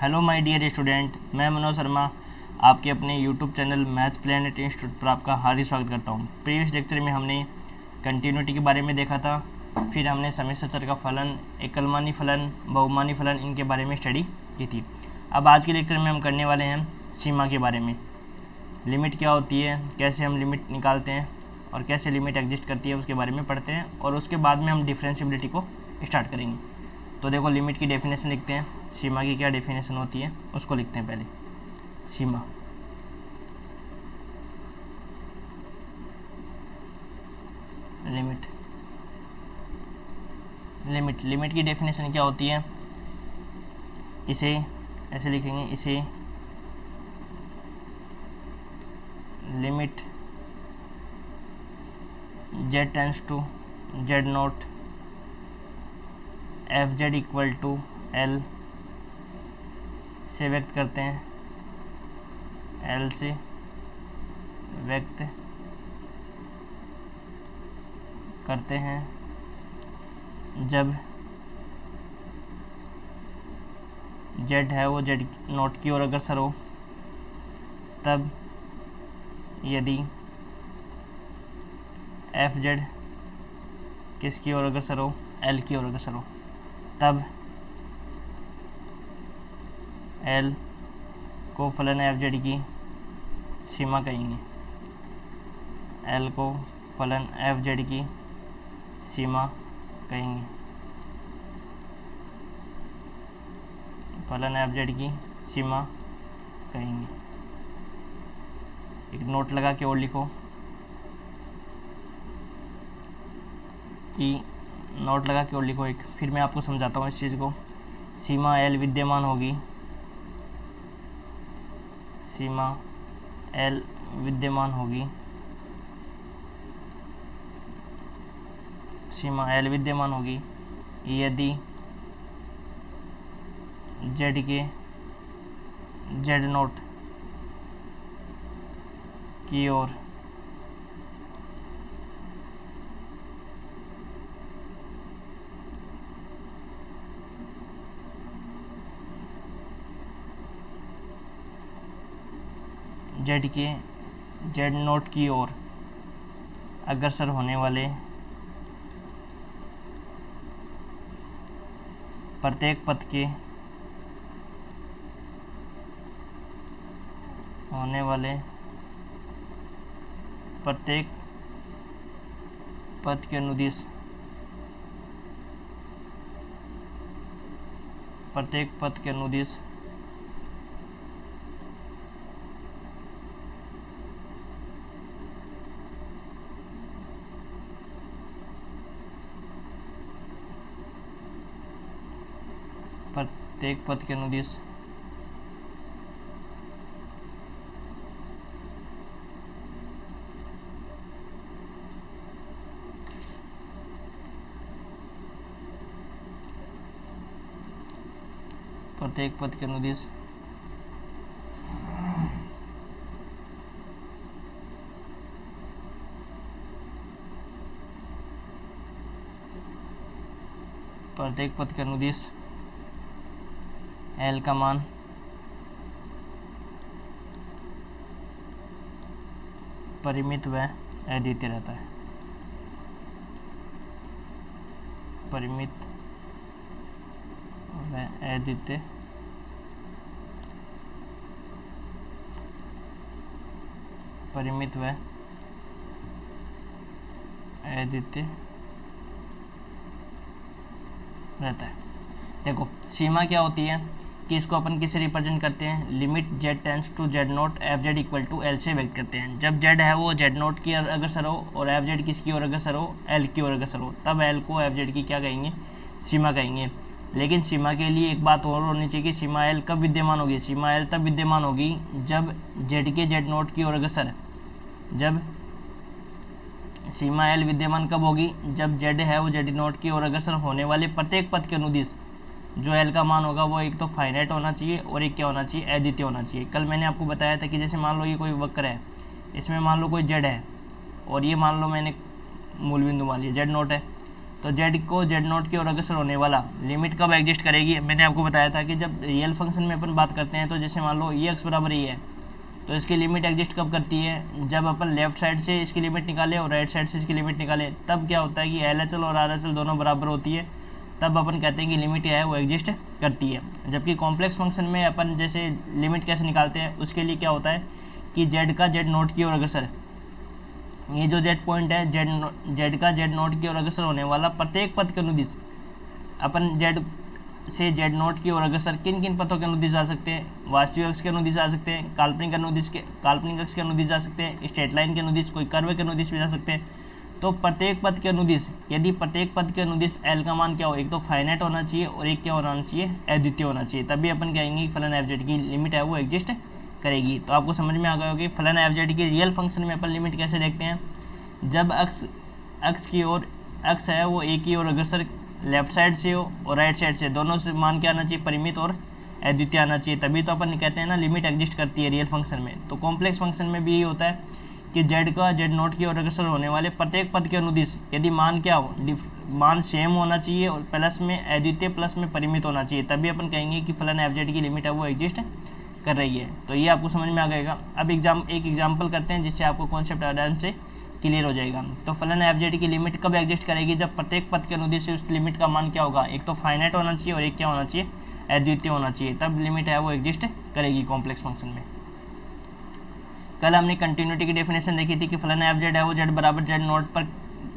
Hello my dear student, मैं मनोज शर्मा आपके अपने YouTube channel maths planet institute पर आपका हार्दिक स्वागत करता हूं। प्रीवियस लेक्चर में हमने कंटिन्यूटी के बारे में देखा था, फिर हमने समिश्र चर का फलन, एकलमानी फलन, बहुमानी फलन इनके बारे में स्टडी की थी। अब आज के लेक्चर में हम करने वाले हैं सीमा के बारे में। लिमिट क्या होती है, कैसे हम लिमिट निकालते हैं और कैसे लिमिट एग्जिस्ट करती है उसके बारे में पढ़ते हैं, और उसके बाद में हम डिफरेंशिएबिलिटी को स्टार्ट करेंगे। तो देखो, लिमिट की डेफिनेशन लिखते हैं। सीमा की क्या डेफिनेशन होती है उसको लिखते हैं पहले। सीमा लिमिट की डेफिनेशन क्या होती है, इसे ऐसे लिखेंगे, इसे limit z tends to z nought F Z equal to L से व्यक्त करते हैं, एल से व्यक्त करते हैं जब z है वो z नॉट की ओर अग्रसर हो, तब यदि एफ जेड किसकी ओर अग्रसर हो, एल की ओर अग्रसर हो, तब एल को फलन एफ जेड की सीमा कहेंगे। एल को फलन एफ जेड की सीमा कहेंगे। फलन एफ जेड की सीमा कहेंगे। एक नोट लगा के और लिखो कि नोट लगा के और लिखो एक, फिर मैं आपको समझाता हूँ इस चीज़ को। सीमा एल विद्यमान होगी, सीमा एल विद्यमान होगी, सीमा एल विद्यमान होगी यदि जेड के जेड नोट की ओर जेड के जेड नोट की ओर अग्रसर होने वाले प्रत्येक पथ के होने वाले प्रत्येक पथ के अनुदिश प्रत्येक पथ के अनुदिश प्रत्येक पथ के अनुदिश प्रत्येक पथ के अनुदिश प्रत्येक पथ के अनुदिश एल का मान परिमित व अद्वितीय रहता है। परिमित व अद्वितीय परिमित व अद्वितीय रहता है। देखो, सीमा क्या होती है कि इसको अपन किसे रिप्रेजेंट करते हैं, limit z tends to z nought F Z equal to L से व्यक्त करते हैं। जब z है वो z नोट की ओर अग्रसर हो और एफ जेड किसकी ओर अग्रसर हो, l की ओर अग्रसर हो, तब l को एफ जेड की क्या कहेंगे, सीमा कहेंगे। लेकिन सीमा के लिए एक बात और होनी चाहिए कि सीमा l कब विद्यमान होगी। सीमा l तब विद्यमान होगी जब z के z नोट की ओर अग्रसर, जब सीमा l विद्यमान कब होगी, जब z है वो z नोट की ओर अग्रसर होने वाले प्रत्येक पथ के अनुदिश जो l का मान होगा वो एक तो फाइनाइट होना चाहिए और एक क्या होना चाहिए, अद्वितीय होना चाहिए। कल मैंने आपको बताया था कि जैसे मान लो ये कोई वक्र है, इसमें मान लो कोई z है और ये मान लो मैंने मूल बिंदु मान लिया z नोट है, तो जेड को जेड नोट की ओर अग्रसर होने वाला लिमिट कब एग्जिस्ट करेगी? मैंने आपको बताया था कि जब रियल फंक्शन में अपन बात करते हैं तो जैसे मान लो ये एक्स बराबर ये है, तो इसकी लिमिट एग्जिस्ट कब करती है? जब अपन लेफ्ट साइड से इसकी लिमिट निकाले और राइट साइड से इसकी लिमिट निकाले, तब क्या होता है कि एल एच एल और आर एच एल दोनों बराबर होती है, तब अपन कहते हैं कि लिमिट क्या है वो एग्जिस्ट करती है। जबकि कॉम्प्लेक्स फंक्शन में अपन जैसे लिमिट कैसे निकालते हैं, उसके लिए क्या होता है कि जेड का जेड नोट की ओर अग्रसर, ये जो जेड पॉइंट है जेड का जेड नोट की ओर अग्रसर होने वाला प्रत्येक पथ के अनुदिश अपन जेड से जेड नोट की ओर अग्रसर किन किन पथों के अनुदिश जा सकते हैं? वास्तविक अक्ष के अनुदिश जा सकते हैं, काल्पनिक अक्ष के अनुदिश जा सकते हैं, स्ट्रेट लाइन के अनुदिश, कोई कर्व के अनुदिश भी जा सकते हैं। तो प्रत्येक पथ के अनुदिश, यदि प्रत्येक पथ के अनुदिश एल का मान क्या हो, एक तो फाइनाइट होना चाहिए और एक क्या होना चाहिए, अद्वितीय होना चाहिए, तभी अपन कहेंगे कि फलन एफ जेड की लिमिट है वो एग्जिस्ट करेगी। तो आपको समझ में आ गया होगा कि फलन एफ जेड की रियल फंक्शन में अपन लिमिट कैसे देखते हैं? जब अक्ष की ओर अक्ष है वो एक ही ओर अग्रसर लेफ्ट साइड से हो और राइट साइड से, दोनों से मान क्या आना चाहिए? परिमित और अद्वितीय आना चाहिए, तभी तो अपन कहते हैं ना लिमिट एग्जिस्ट करती है रियल फंक्शन में। तो कॉम्प्लेक्स फंक्शन में भी यही होता है कि जेड का जेड नोट की ओर अग्रसर होने वाले प्रत्येक पद के अनुदिश यदि मान क्या हो, मान सेम होना चाहिए और प्लस में अद्वितीय प्लस में परिमित होना चाहिए, तभी अपन कहेंगे कि फलन एफ जेड की लिमिट है वो एग्जिस्ट कर रही है। तो ये आपको समझ में आ गएगा। अब एक एग्जाम्पल करते हैं जिससे आपको कॉन्सेप्ट आराम से क्लियर हो जाएगा। तो फलन एफ जेड की लिमिट कब एग्जिस्ट करेगी? जब प्रत्येक पद के अनुदिश से उस लिमिट का मान क्या होगा, एक तो फाइनाइट होना चाहिए और एक क्या होना चाहिए, अद्वितीय होना चाहिए, तब लिमिट है वो एग्जिस्ट करेगी कॉम्प्लेक्स फंक्शन में। कल हमने कंटिन्यूटी की डेफिनेशन देखी थी कि फलन एफ जेड है वो जेड बराबर जेड नोट पर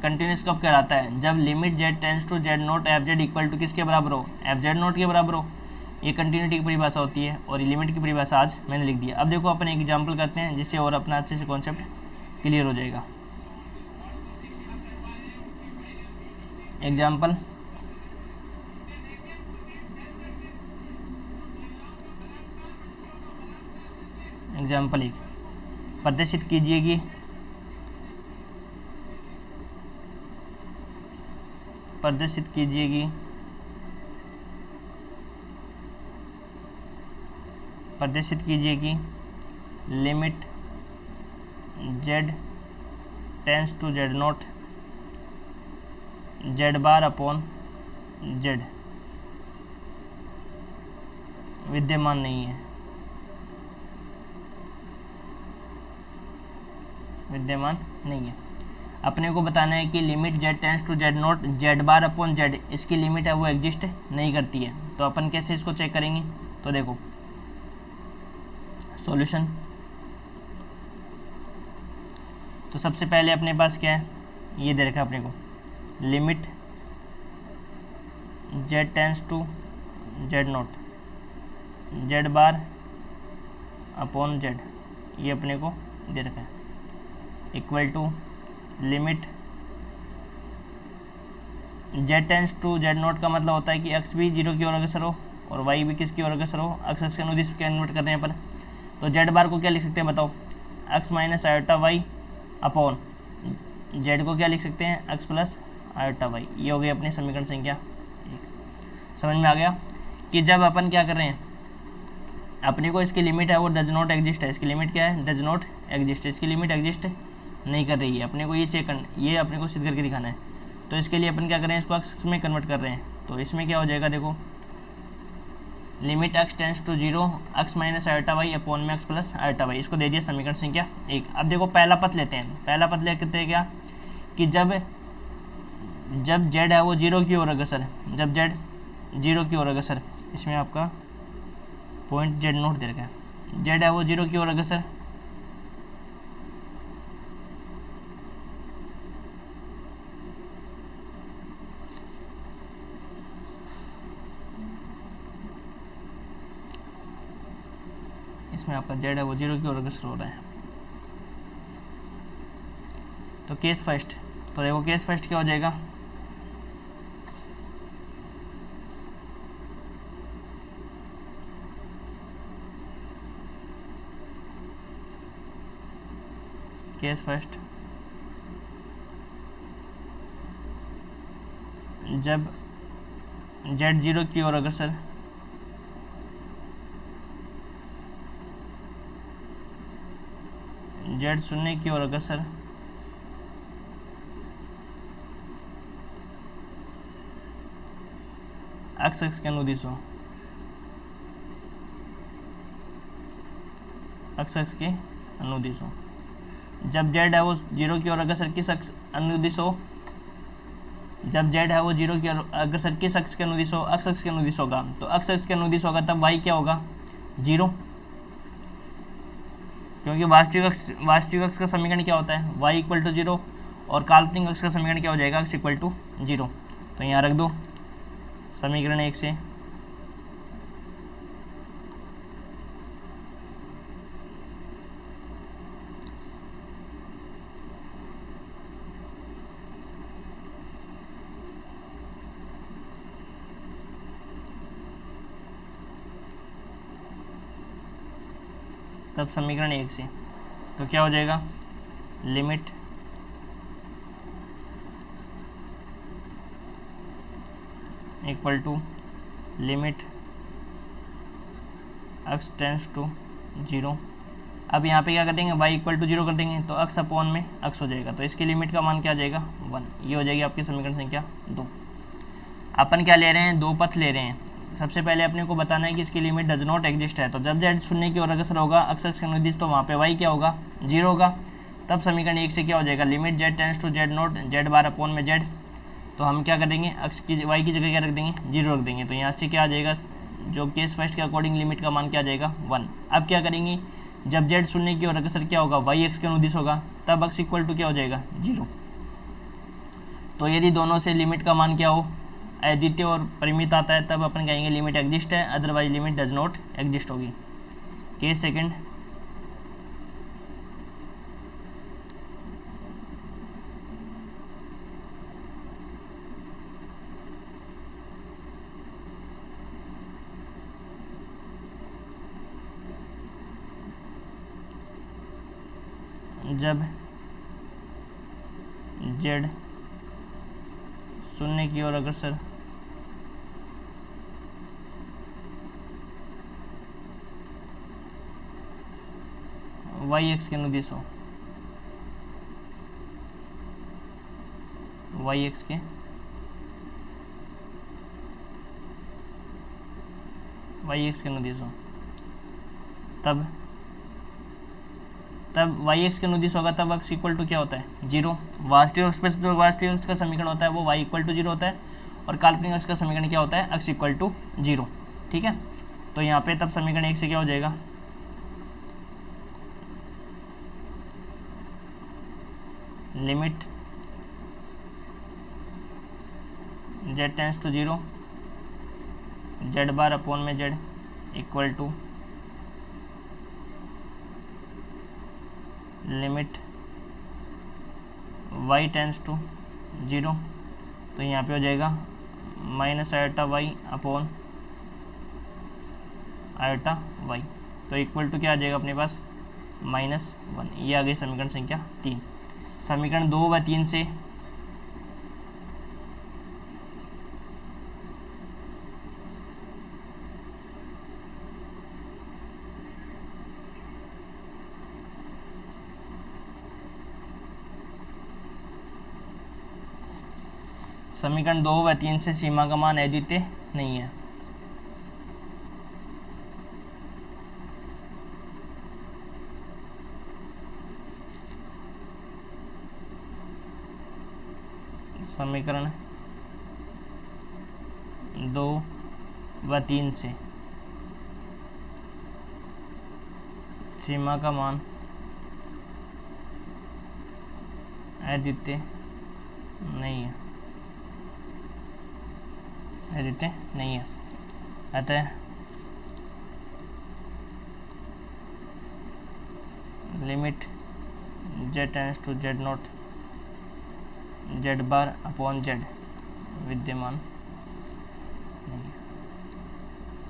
कंटिन्यूस कब कहलाता है? जब limit Z tends to Z nought F Z equal to किसके बराबर हो? एफ जेड नोट के बराबर हो। ये कंटिन्यूटी की परिभाषा होती है और लिमिट की परिभाषा आज मैंने लिख दिया। अब देखो अपन एक एग्जाम्पल करते हैं जिससे और अपना अच्छे से कॉन्सेप्ट क्लियर हो जाएगा। एग्जाम्पल एक प्रदर्शित कीजिए कि limit Z tends to Z nought Z bar upon Z विद्यमान नहीं है, अपने को बताना है कि limit Z tends to Z nought Z bar upon Z, इसकी लिमिट है वो एग्जिस्ट नहीं करती है। तो अपन कैसे इसको चेक करेंगे? तो देखो सॉल्यूशन, तो सबसे पहले अपने पास क्या है, ये दे रखा है अपने को limit Z tends to Z nought Z bar upon Z, ये अपने को दे रखा है, equal to limit Z tends to Z nought का मतलब होता है कि एक्स भी जीरो की ओर अग्रसर हो और वाई भी किसकी ओर अग्रसर हो, एक्स के अनुदिश कन्वर्ट कर रहे हैं अपन। तो जेड बार को क्या लिख सकते हैं बताओ? X minus iota Y upon Z को क्या लिख सकते हैं? X plus iota Y. ये हो गई अपनी समीकरण संख्या 1। समझ में आ गया कि जब अपन क्या कर रहे हैं, अपने को इसकी लिमिट है वो डज नॉट एग्जिस्ट है, इसकी लिमिट क्या है? डज नॉट एग्जिस्ट, इसकी लिमिट एग्जिस्ट नहीं कर रही है, अपने को ये चेक करना, ये अपने को सिद्ध करके दिखाना है। तो इसके लिए अपन क्या कर रहे हैं, इसको एक्स में कन्वर्ट कर रहे हैं। तो इसमें क्या हो जाएगा देखो, limit X tends to 0 X minus iota Y upon में एक्स प्लस आयोटा वाई, इसको दे दिया समीकरण संख्या 1। अब देखो पहला पथ लेते हैं, पहला पथ लेते हैं क्या कि जब जेड है वो 0 की ओर अग्रसर है, जब जेड 0 की ओर अग्रसर, इसमें आपका पॉइंट जेड नोट दे रखा है, जेड है वो 0 की ओर अग्रसर, इसमें आपका जेड है वो 0 की ओर अग्रसर हो रहा है। तो केस फर्स्ट, तो देखो केस फर्स्ट क्या हो जाएगा, केस फर्स्ट जब जेड 0 की ओर अग्रसर जेड 0 की ओर अग्रसर एक्स के अनुदिश हो, एक्स के अनुदिश हो। जब जेड है वो 0 की ओर अग्रसर किस अक्ष अनुदिश हो, जब जेड है वो 0 की ओर अग्रसर किस अक्ष के अनुदिश हो, एक्स के अनुदिश होगा। तो एक्स के अनुदिश होगा तब वाई क्या होगा, 0, क्योंकि वास्तविक अक्ष का समीकरण क्या होता है, y इक्वल टू 0, और काल्पनिक अक्ष का समीकरण क्या हो जाएगा, x इक्वल टू 0। तो यहाँ रख दो समीकरण 1 से तब समीकरण 1 से तो क्या हो जाएगा, limit equal to limit x tends to 0। अब यहाँ पे क्या कर देंगे, y इक्वल टू 0 कर देंगे तो x अपॉन में x हो जाएगा। तो इसकी लिमिट का मान क्या आ जाएगा, 1। ये हो जाएगी आपकी समीकरण संख्या 2। अपन क्या ले रहे हैं, 2 पथ ले रहे हैं। सबसे पहले अपने को बताना है कि इसकी लिमिट डज नॉट एग्जिस्ट है। तो जब z 0 की ओर अग्रसर होगा x के अनुदिश, तो वहाँ पे y क्या होगा, 0 होगा। तब समीकरण 1 से क्या हो जाएगा, limit z tends to z nought z bar upon में z। तो हम क्या कर देंगे, y की जगह क्या रख देंगे, 0 रख देंगे। तो यहाँ से क्या आ जाएगा, जो केस फर्स्ट के अकॉर्डिंग लिमिट का मान क्या आ जाएगा, 1। अब क्या करेंगे, जब z 0 की ओर अग्रसर क्या होगा, y x के अनुदिश होगा, तब x इक्वल टू क्या हो जाएगा, 0। तो यदि दोनों से लिमिट का मान क्या हो, अद्वितीय और परिमित आता है, तब अपन कहेंगे लिमिट एग्जिस्ट है, otherwise limit does not exist होगी। केस सेकंड, जब z 0 की ओर अग्रसर y x के अनुदिश हो, y x के अनुदिश हो, तब y x के अनुदिश होगा, तब x इक्वल टू क्या होता है, 0। वास्तविक अक्ष पे जो वास्तविक अक्ष का समीकरण होता है वो y इक्वल टू 0 होता है, और काल्पनिक अक्ष का समीकरण क्या होता है, x इक्वल टू 0। ठीक है, तो यहाँ पे तब समीकरण 1 से क्या हो जाएगा, limit z tends to 0 z bar upon में z equal to limit y tends to 0। तो यहाँ पे हो जाएगा minus iota Y upon iota Y. तो इक्वल टू क्या आ जाएगा अपने पास, -1। ये आ गई समीकरण संख्या 3। समीकरण 2 व 3 से समीकरण 2 व 3 से सीमा का मान अद्वितीय नहीं है। समीकरण 2 व 3 से सीमा का मान अद्वितीय नहीं है, अद्वितीय नहीं है। अतः limit z tends to z nought z bar upon z विद्यमान नहीं है।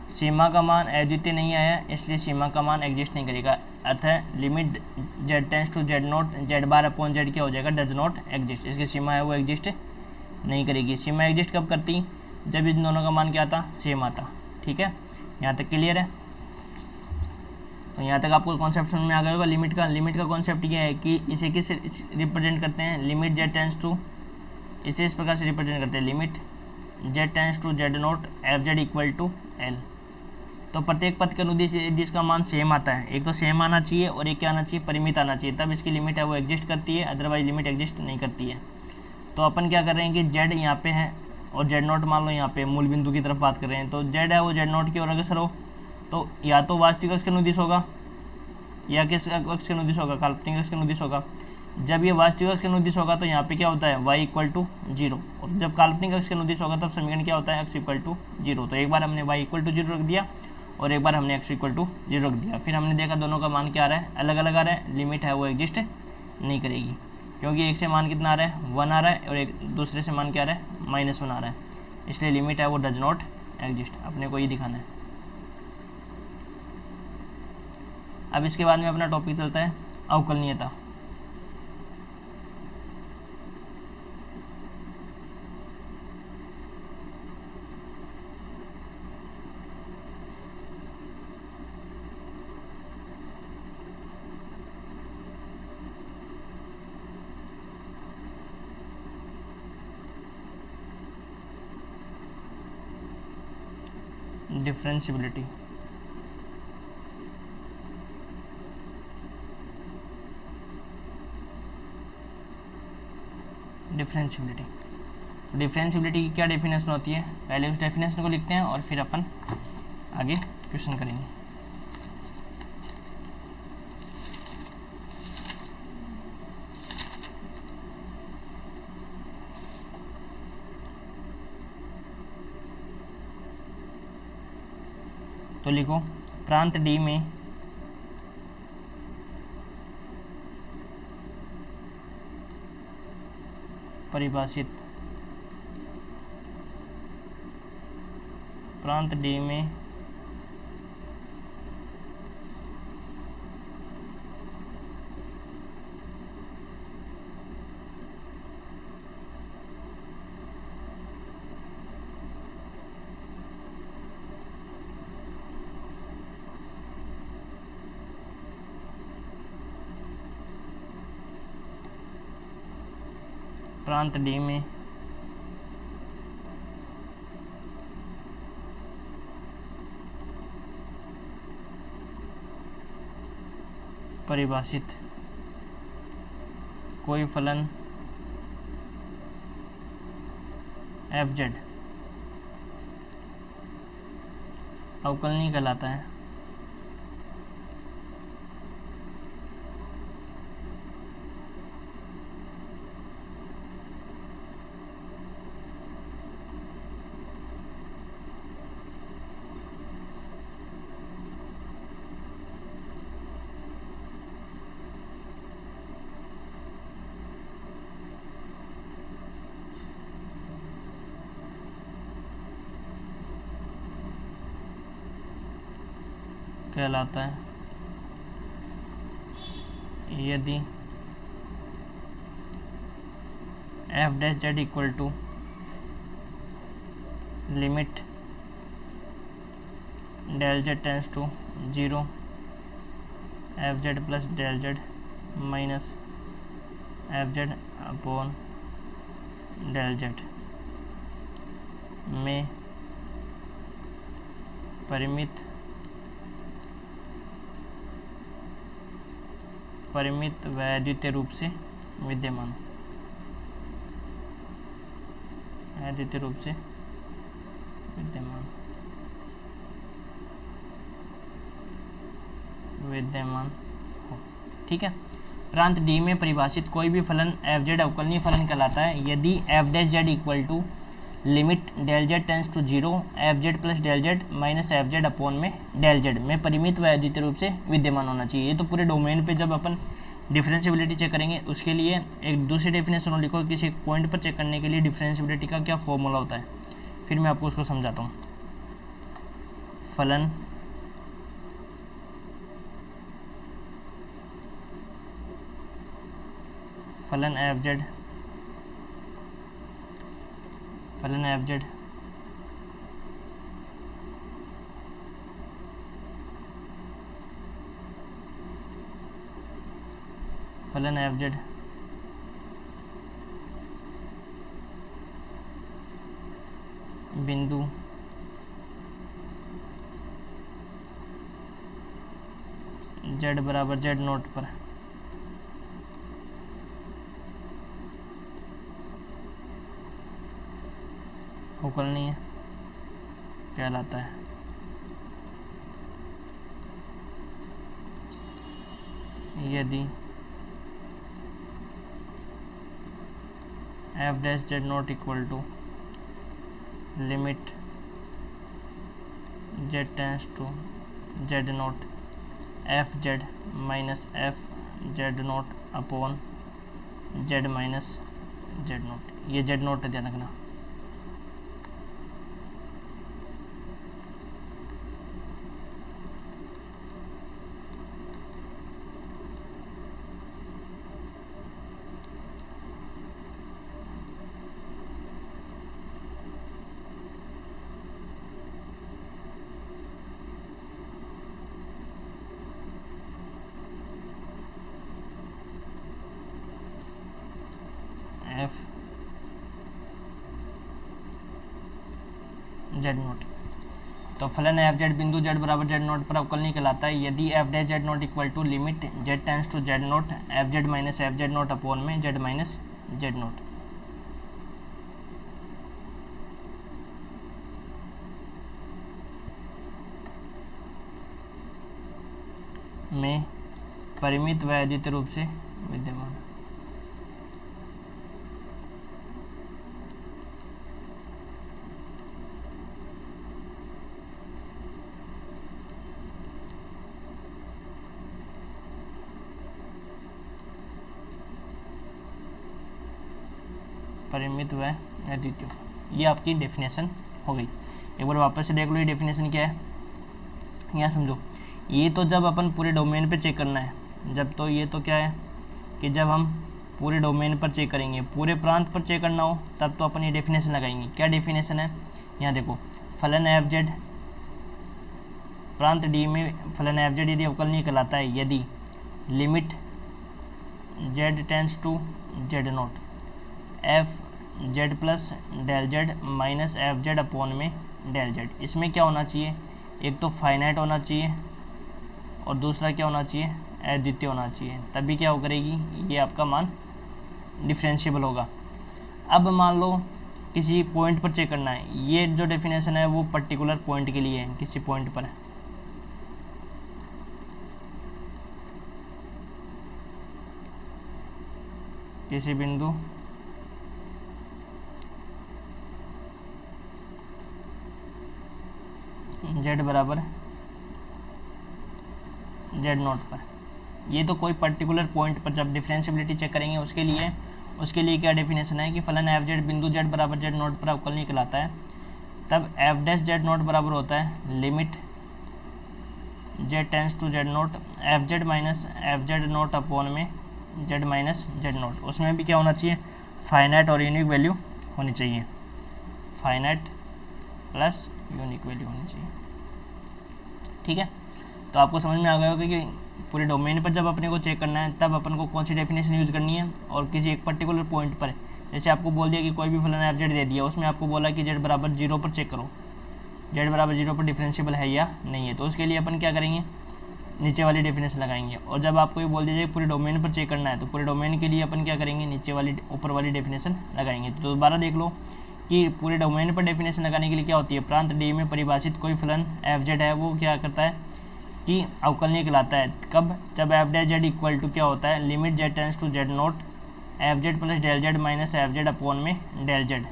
सीमा का मान अद्वितीय नहीं आया, इसलिए सीमा का मान एग्जिस्ट नहीं करेगा। अतः limit z tends to z nought z bar upon z क्या हो जाएगा, डज नॉट एग्जिस्ट। इसकी सीमा है वो एग्जिस्ट नहीं करेगी। सीमा एग्जिस्ट कब करती, जब इन दोनों का मान क्या आता, सेम आता। ठीक है, यहाँ तक क्लियर है। तो यहाँ तक आपको कॉन्सेप्ट समझ में आ गया होगा। लिमिट का कॉन्सेप्ट ये है कि इसे किस रिप्रेजेंट करते हैं, लिमिट z टेंस टू, इसे इस प्रकार से रिप्रेजेंट करते हैं, limit Z tends to Z nought F Z equal to L. तो प्रत्येक पथ के अनुदिश का मान सेम आता है, एक तो सेम आना चाहिए और एक क्या आना चाहिए, परिमित आना चाहिए, तब इसकी लिमिट है वो एग्जिस्ट करती है, अदरवाइज लिमिट एग्जिस्ट नहीं करती है। तो अपन क्या कर रहे हैं कि जेड यहाँ पे है और जेड नोट मान लो यहाँ पे मूल बिंदु की तरफ बात कर रहे हैं, तो जेड है वो जेड नोट की ओर अग्रसर हो, तो या तो वास्तविक अक्ष के अनुदिश होगा या किस अक्ष के अनुदिश होगा, काल्पनिक अक्ष के अनुदिश होगा। जब ये वास्तविक अक्ष के अनुदिश होगा तो यहाँ पे क्या होता है, y इक्वल टू 0, और जब काल्पनिक अक्ष के अनुदिश होगा तब समीकरण क्या होता है, x इक्वल टू 0। तो एक बार हमने y इक्वल टू 0 रख दिया और एक बार हमने x इक्वल टू 0 रख दिया। फिर हमने देखा दोनों का मान क्या आ रहा है, अलग अलग आ रहा है, लिमिट है वो एग्जिस्ट नहीं करेगी, क्योंकि एक से मान कितना आ रहा है, 1 आ रहा है, और एक दूसरे से मान क्या आ रहा है, -1 आ रहा है, इसलिए लिमिट है वो डज नॉट एग्जिस्ट। अपने को ये दिखाना है। अब इसके बाद में अपना टॉपिक चलता है अवकलनीयता। डिफरेंशियबिलिटी। डिफरेंशियबिलिटी की क्या डेफिनेशन होती है, पहले उस डेफिनेशन को लिखते हैं और फिर अपन आगे क्वेश्चन करेंगे। तो लिखो, प्रांत डी में परिभाषित, प्रांत डी में प्रांत डी में परिभाषित कोई फलन एफ जेड अवकलनीय कहलाता है। कहलाता है यदि F dash Z equal to limit del Z tends to 0 F Z plus del Z minus F Z upon del Z में परिमित व अद्वितीय रूप से विद्यमान, अद्वितीय रूप से विद्यमान हो। ठीक है। प्रांत डी में परिभाषित कोई भी फलन एफ जेड अवकलनीय फलन कहलाता है यदि F dash Z equal to limit del Z tends to 0 F Z plus del Z minus F Z upon में डेल जेड में परिमित व अद्वितीय रूप से विद्यमान होना चाहिए। ये तो पूरे डोमेन पे जब अपन डिफरेंशियबिलिटी चेक करेंगे उसके लिए एक दूसरी डेफिनेशन लिखो, किसी पॉइंट पर चेक करने के लिए डिफरेंशियबिलिटी का क्या फॉर्मूला होता है, फिर मैं आपको उसको समझाता हूँ। फलन एफ जेड फलन एफ जेड बिंदु z बराबर z नोट पर अवकलनीय कहलाता है। यदि f dash z nought equal to limit z tends to z nought F Z minus F Z nought upon Z minus Z nought, ये जेड नोट है ध्यान रखना। एफ जेड नोट, तो फलन एफ जेड बिंदु जेड बराबर Z nought पर अवकलनीय कहलाता है यदि F dash Z nought equal to limit Z tends to Z nought F Z minus F Z nought upon में जेड माइनस जेड नोट। में परिमित व अद्वितीय रूप से विद्यमान। परिमित व अद्वितीय, ये आपकी डेफिनेशन हो गई। एक बार वापस से देख लो ये डेफिनेशन क्या है। यहाँ समझो, ये तो जब अपन पूरे डोमेन पे चेक करना है, जब तो ये तो क्या है कि जब हम पूरे डोमेन पर चेक करेंगे, पूरे प्रांत पर चेक करना हो तब तो अपन ये डेफिनेशन लगाएंगे। क्या डेफिनेशन है, यहाँ देखो, फलन एफ जेड प्रांत डी में फलन एफ जेड यदि अवकलनीय कहलाता है यदि limit Z tends to Z nought F Z plus del Z minus F Z upon में डेल जेड। इसमें क्या होना चाहिए, एक तो फाइनाइट होना चाहिए और दूसरा क्या होना चाहिए, अद्वितीय होना चाहिए, तभी क्या हो करेगी, ये आपका मान डिफरेंशिएबल होगा। अब मान लो किसी पॉइंट पर चेक करना है, ये जो डेफिनेशन है वो पर्टिकुलर पॉइंट के लिए है, किसी पॉइंट पर है। किसी बिंदु z बराबर z नोट पर, ये तो कोई पर्टिकुलर पॉइंट पर जब डिफरेंशिएबिलिटी चेक करेंगे उसके लिए क्या डेफिनेशन है कि फलन एफ जेड बिंदु z बराबर z नोट पर अवकलनीय कहलाता है। तब एफ डैश जेड नोट बराबर होता है limit z tends to Z nought F Z minus F Z nought upon में z माइनस जेड नोट। उसमें भी क्या होना चाहिए, फाइनाइट और यूनिक वैल्यू होनी चाहिए, फाइनाइट प्लस यूनिक वैल्यू होनी चाहिए। ठीक है, तो आपको समझ में आ गया होगा कि पूरे डोमेन पर जब अपने को चेक करना है तब अपन को कौन सी डेफिनेशन यूज़ करनी है, और किसी एक पर्टिकुलर पॉइंट पर, जैसे आपको बोल दिया कि कोई भी फलन एफ जेड दे दिया, उसमें आपको बोला कि जेड बराबर 0 पर चेक करो, जेड बराबर 0 पर डिफरेंशिएबल है या नहीं है, तो उसके लिए अपन क्या करेंगे, नीचे वाली डेफिनेशन लगाएंगे। और जब आपको ये बोल दिया जाए पूरे डोमेन पर चेक करना है, तो पूरे डोमेन के लिए अपन क्या करेंगे, नीचे वाली ऊपर वाली डेफिनेशन लगाएंगे। तो दोबारा देख लो कि पूरे डोमेन पर डेफिनेशन लगाने के लिए क्या होती है, प्रांत डी में परिभाषित कोई फलन एफ जेड है वो क्या करता है कि अवकलनीय कहलाता है। कब, जब F dash Z equal to क्या होता है, limit Z tends to Z nought F Z plus del Z minus F Z upon में डेल जेड।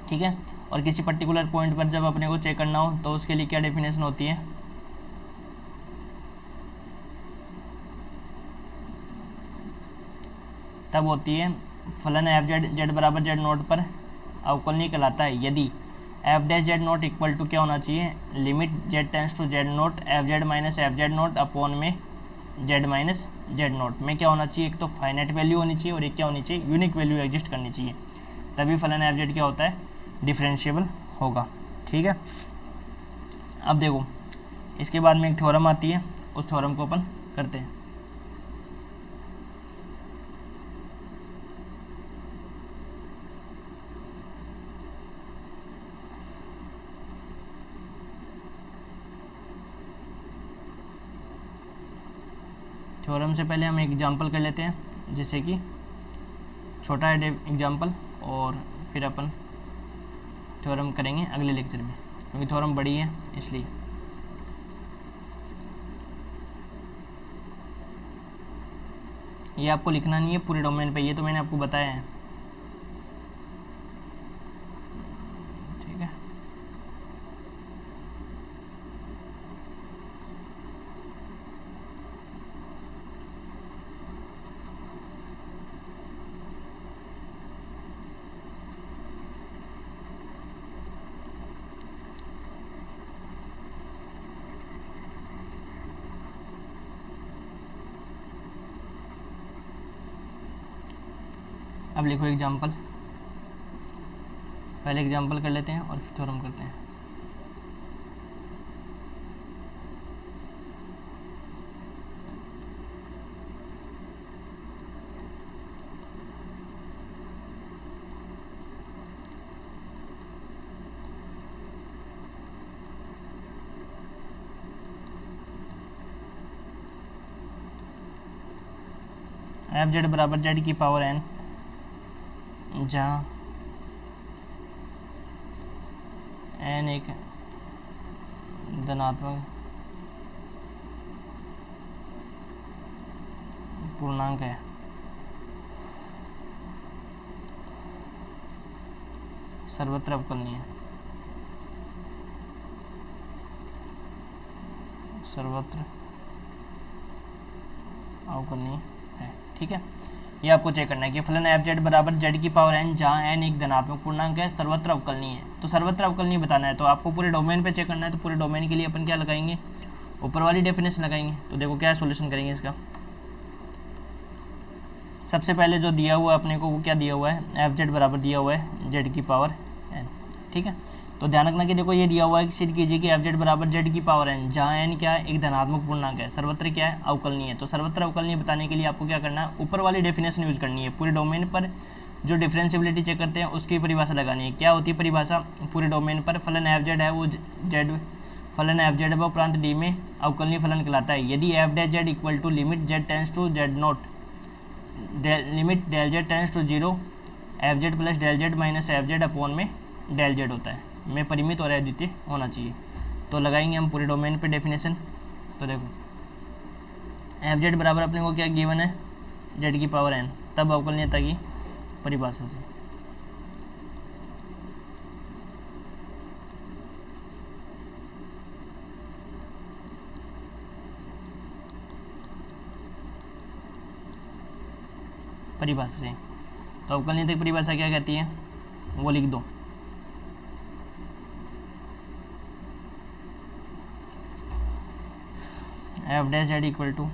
ठीक है, और किसी पर्टिकुलर पॉइंट पर जब अपने को चेक करना हो तो उसके लिए क्या डेफिनेशन होती है, तब होती है फलन एफ जेड जेड बराबर जेड नोट पर अवकलनीय कहलाता है यदि F dash Z nought equal to क्या होना चाहिए, limit Z tends to Z nought F Z minus F Z nought upon में जेड माइनस जेड नोट। में क्या होना चाहिए, एक तो फाइनाइट वैल्यू होनी चाहिए और एक क्या होनी चाहिए, यूनिक वैल्यू एग्जिस्ट करनी चाहिए, तभी फलन एफ जेड क्या होता है, डिफरेंशिएबल होगा। ठीक है, अब देखो इसके बाद में एक थ्योरम आती है, उस थ्योरम को अपन करते हैं। थ्योरम से पहले हम एक एग्जांपल कर लेते हैं, जिससे कि छोटा है एग्जांपल, और फिर अपन थ्योरम करेंगे अगले लेक्चर में, क्योंकि थ्योरम बड़ी है इसलिए। ये आपको लिखना नहीं है पूरे डोमेन पे, ये तो मैंने आपको बताया है, ठीक है। अब लिखो एग्जांपल, पहले एग्जांपल कर लेते हैं और फिर थ्योरम करते हैं। एफ जेड बराबर जेड की पावर एन, जहाँ एन एक धनात्मक पूर्णांक है, सर्वत्र अवकलनीय है, सर्वत्र अवकलनीय है, ठीक है। ये आपको चेक करना है कि फलन एफ जेड बराबर जेड की पावर एन, जहाँ एन एक धनात्मक पूर्णांक है, सर्वत्र अवकलनीय है। तो सर्वत्र अवकलनीय बताना है, तो आपको पूरे डोमेन पे चेक करना है। तो पूरे डोमेन के लिए अपन क्या लगाएंगे, ऊपर वाली डेफिनेशन लगाएंगे। तो देखो क्या सॉल्यूशन करेंगे इसका। सबसे पहले जो दिया हुआ है अपने को, वो क्या दिया हुआ है, एफ जेड बराबर दिया हुआ है जेड की पावर एन, ठीक है। तो ध्यान रखना कि देखो ये दिया हुआ है कि सिद्ध कीजिए कि एफ जेड बराबर जेड की पावर एन, जहाँ एन क्या है, एक धनात्मक पूर्णांक है, सर्वत्र क्या है, अवकलनीय है। तो सर्वत्र अवकलनीय बताने के लिए आपको क्या करना है, ऊपर वाली डेफिनेशन यूज करनी है। पूरे डोमेन पर जो डिफरेंशियबिलिटी चेक करते हैं उसकी परिभाषा लगानी है। क्या होती है परिभाषा, पूरे डोमेन पर फलन एफ जेड है वो जेड, फलन एफ जेड है प्रांत डी में अवकलनीय फलन कहलाता है यदि F dash Z equal to limit Z tends to Z nought, limit del Z tends to zero, F Z plus del Z minus F Z upon में डेल जेड होता है, में परिमित और अद्वितीय होना चाहिए। तो लगाएंगे हम पूरे डोमेन पे डेफिनेशन। तो देखो एफ जेड बराबर अपने को क्या गिवन है, जेड की पावर एन, तब अवकलनीयता की परिभाषा से परिभाषा से। तो अवकलनीयता की परिभाषा क्या कहती है वो लिख दो। F dash Z equal to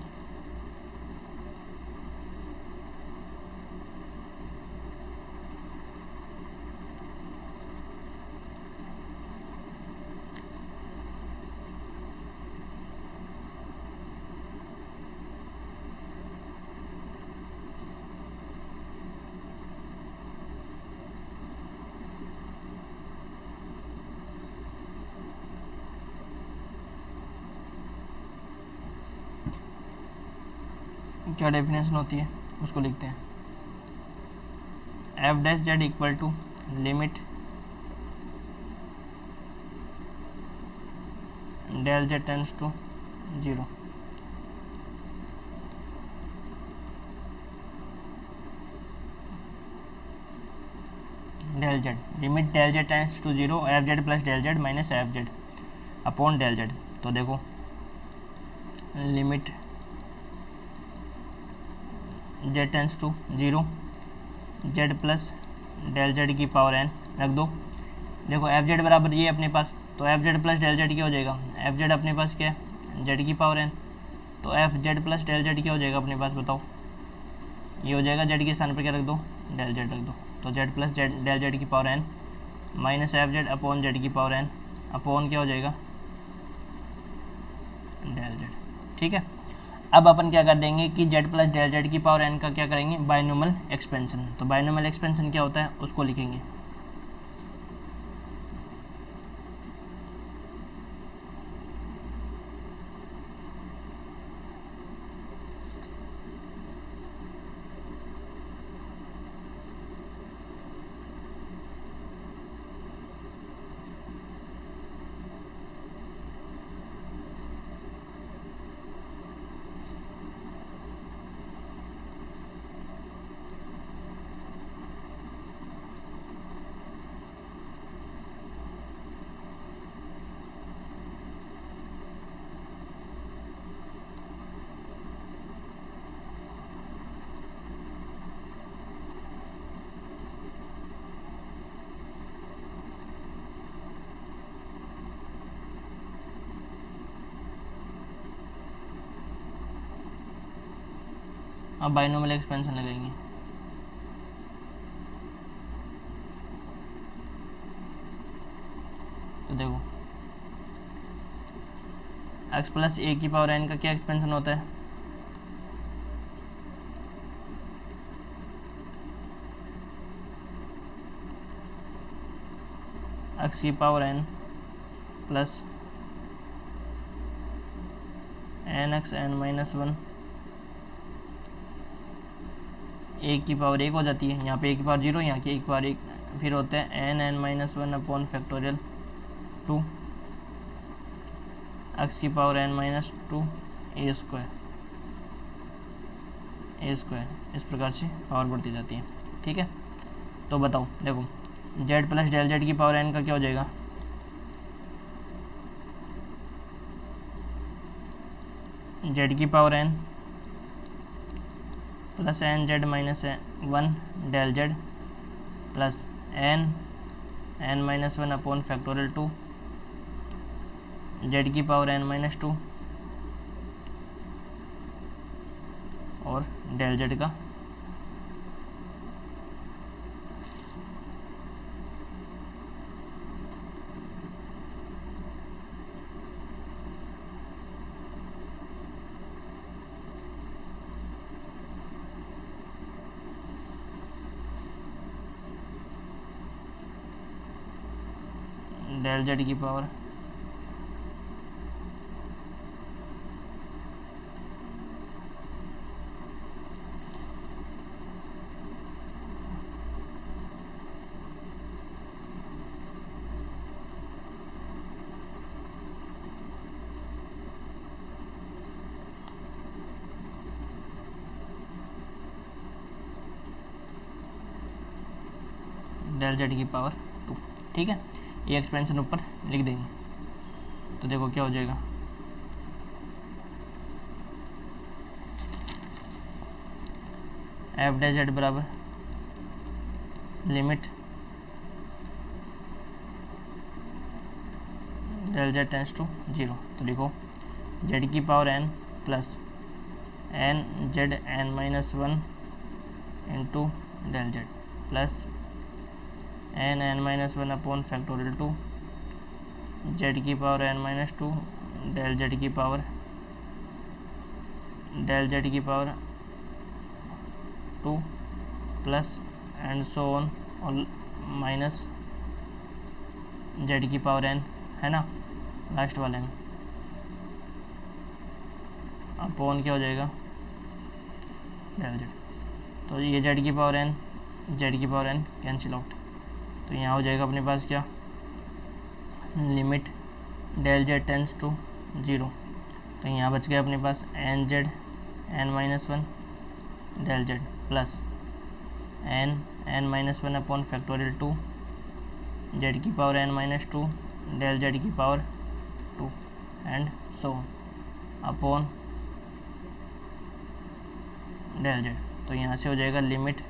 क्या डेफिनेशन होती है उसको लिखते हैं। F dash Z equal to limit del Z tends to zero, del Z, limit del Z tends to zero, F Z plus del Z minus F Z upon del Z. तो देखो limit Z tends to zero, Z plus del Z की power N रख दो। देखो F Z बराबर ये अपने पास, तो F Z plus del Z क्या हो जाएगा, एफ जेड अपने पास क्या है, जेड की पावर एन, तो F Z plus del Z क्या हो जाएगा अपने पास, बताओ। ये हो जाएगा जेड के स्थान पर क्या रख दो, डेल जेड रख दो। तो जेड प्लस डेल जेड की power N minus F Z upon Z की पावर एन अपॉन क्या हो जाएगा, डेल जेड, ठीक है। अब अपन क्या कर देंगे कि जेड प्लस डेल जेड की पावर एन का क्या करेंगे, बायनोमियल एक्सपेंशन। तो बायनोमियल एक्सपेंशन क्या होता है उसको लिखेंगे। अब बाइनोमियल एक्सपेंशन लगाएंगे। तो देखो x प्लस ए की पावर n का क्या एक्सपेंशन होता है, x की power n plus N X N minus one, एक की पावर एक हो जाती है, यहाँ पे एक की पावर जीरो, यहाँ की एक पावर एक, फिर होते हैं N N minus one upon factorial two X की power N minus two A square, इस प्रकार से पावर बढ़ती जाती है। ठीक है, तो बताओ देखो z प्लस डेल जेड की पावर n का क्या हो जाएगा, z की power n plus N Z minus one del Z plus N minus one upon factorial two Z की पावर n माइनस टू और डेल जेड का डेल जेड की पावर डेल जेड की पावर टू। ठीक है, ये expansion ऊपर लिख देंगे। तो देखो क्या हो जाएगा, एफ डे जेड बराबर limit del Z tends to zero. तो लिखो जेड की power n plus N Z N minus one into del Z plus N minus one upon factorial two Z की power n minus two del Z की power two plus and so on और minus Z की power n है ना last वाले में, upon क्या हो जाएगा डेल जेड। तो ये जेड की पावर n कैंसिल आउट। तो यहाँ हो जाएगा अपने पास क्या, limit del Z tends to zero. तो यहाँ बच गया अपने पास N Z N minus one del Z plus N minus one upon factorial two Z की power n minus two del Z की power two and so upon del Z. तो यहाँ से हो जाएगा लिमिट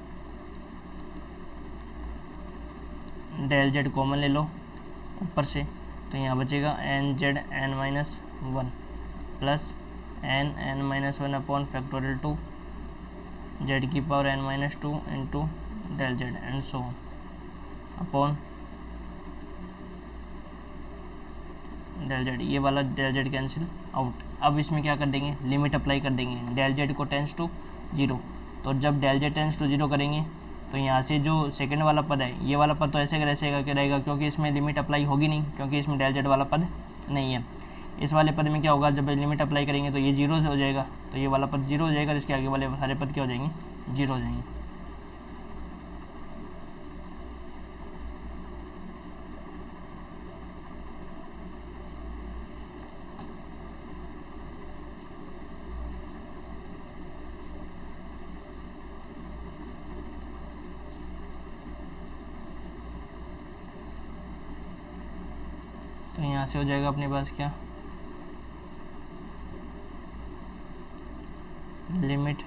डेल जेड कॉमन ले लो ऊपर से, तो यहाँ बचेगा N Z N minus one plus N minus one upon factorial two Z की power n minus two into del Z and so upon del Z. ये वाला डेल जेड कैंसिल आउट। अब इसमें क्या कर देंगे, लिमिट अप्लाई कर देंगे डेल जेड को टेंस टू जीरो। तो जब del Z tends to zero करेंगे तो यहाँ से जो सेकंड वाला पद है, ये वाला पद तो ऐसे रहेगा क्योंकि इसमें लिमिट अप्लाई होगी नहीं, क्योंकि इसमें डेल जेड वाला पद नहीं है। इस वाले पद में क्या होगा, जब लिमिट अप्लाई करेंगे तो ये जीरो से हो जाएगा, तो ये वाला पद जीरो हो जाएगा, इसके आगे वाले सारे पद क्या हो जाएंगे, जीरो हो जाएंगे। तो यहाँ से हो जाएगा अपने पास क्या, लिमिट,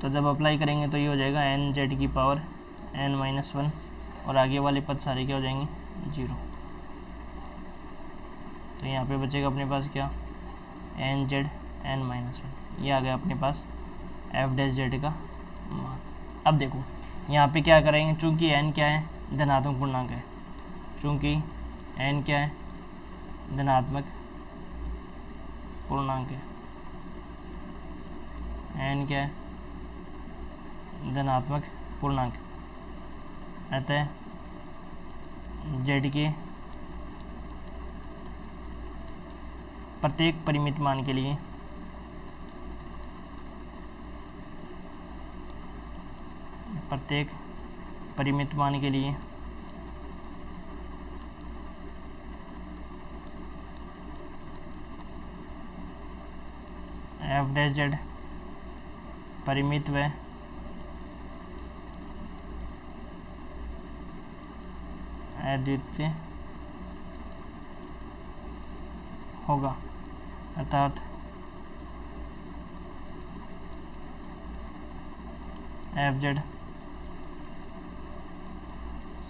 तो जब अप्लाई करेंगे तो ये हो जाएगा एन जेड की पावर n माइनस वन और आगे वाले पद सारे क्या हो जाएंगे, जीरो। तो यहाँ पे बचेगा अपने पास क्या, एन जेड n-1। ये आ गया अपने पास एफ डैश जेड का मान। अब देखो यहाँ पे क्या करेंगे, चूँकि n क्या है, धनात्मक पूर्णांक है, चूँकि n क्या है, धनात्मक पूर्णांक है, n क्या है, धनात्मक पूर्णांक, अतः z के प्रत्येक परिमित मान के लिए एफ डैश जेड परिमित व अद्वितीय होगा, अर्थात एफ जेड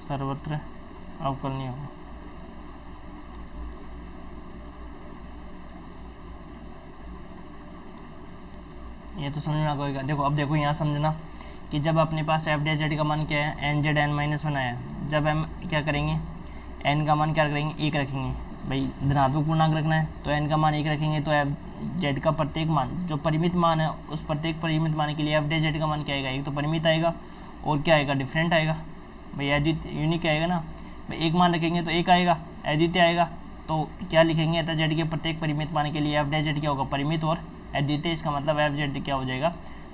सर्वत्र अवकलनीय होगा। ये तो समझ में आ गया। देखो अब देखो यहाँ समझना कि जब अपने पास एफ डैश जेड का मान क्या है, एन जेड n-1 आया, जब हम क्या करेंगे, n का मान क्या करेंगे, 1 रखेंगे। भाई धनात्मक पूर्णांक रखना है तो n का मान 1 रखेंगे, तो एफ जेड का प्रत्येक मान जो परिमित मान है, उस प्रत्येक परिमित मान के लिए एफ डैश जेड का मान क्या आएगा, एक तो परिमित आएगा और क्या आएगा, डिफरेंट आएगा। भाई अद्वितीय यूनिक आएगा ना, भाई एक मान रखेंगे तो 1 आएगा, अद्वितीय आएगा तो क्या लिखेंगे, अतः जेड के प्रत्येक परिमित मान के लिए एफ डैश जेड क्या होगा, परिमित और अद्वितीय। इसका मतलब एफ जेड क्या हो जाएगा,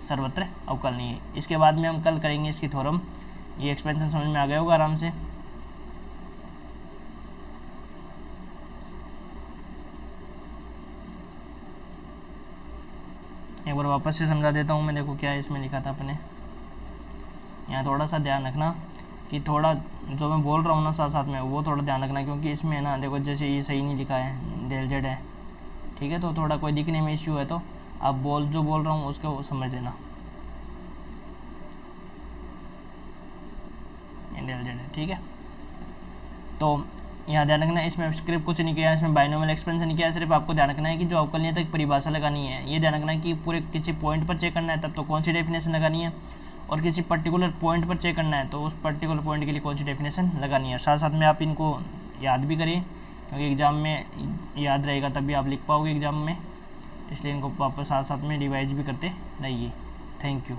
सर्वत्र अवकलनीय। इसके बाद में हम कल करेंगे इसकी थ्योरम। ये एक्सपेंशन समझ में आ गया होगा आराम से। एक बार वापस से समझा देता हूँ मैं। देखो क्या इसमें लिखा था अपने, यहाँ थोड़ा सा ध्यान रखना कि थोड़ा जो मैं बोल रहा हूँ ना साथ साथ में वो थोड़ा ध्यान रखना, क्योंकि इसमें ना देखो जैसे ये सही नहीं लिखा है, डेल जेड है, ठीक है, तो थोड़ा कोई दिखने में इश्यू है तो आप जो बोल रहा हूँ उसको समझ लेना। डेल जेड है, ठीक है। तो यहाँ ध्यान रखना, इसमें स्क्रिप्ट कुछ नहीं किया, इसमें बाइनोमियल एक्सपेंशन नहीं किया, सिर्फ आपको ध्यान रखना है कि जो अवकलनीय तक परिभाषा लगानी है, ये ध्यान रखना है कि पूरे किसी पॉइंट पर चेक करना है तब तो कौन सी डेफिनेशन लगानी है, और किसी पर्टिकुलर पॉइंट पर चेक करना है तो उस पर्टिकुलर पॉइंट के लिए कौन सी डेफिनेशन लगानी है। साथ साथ में आप इनको याद भी करिए, क्योंकि एग्ज़ाम में याद रहेगा तभी आप लिख पाओगे एग्ज़ाम में, इसलिए इनको वापस साथ साथ में रिवाइज भी करते रहिए। Thank you.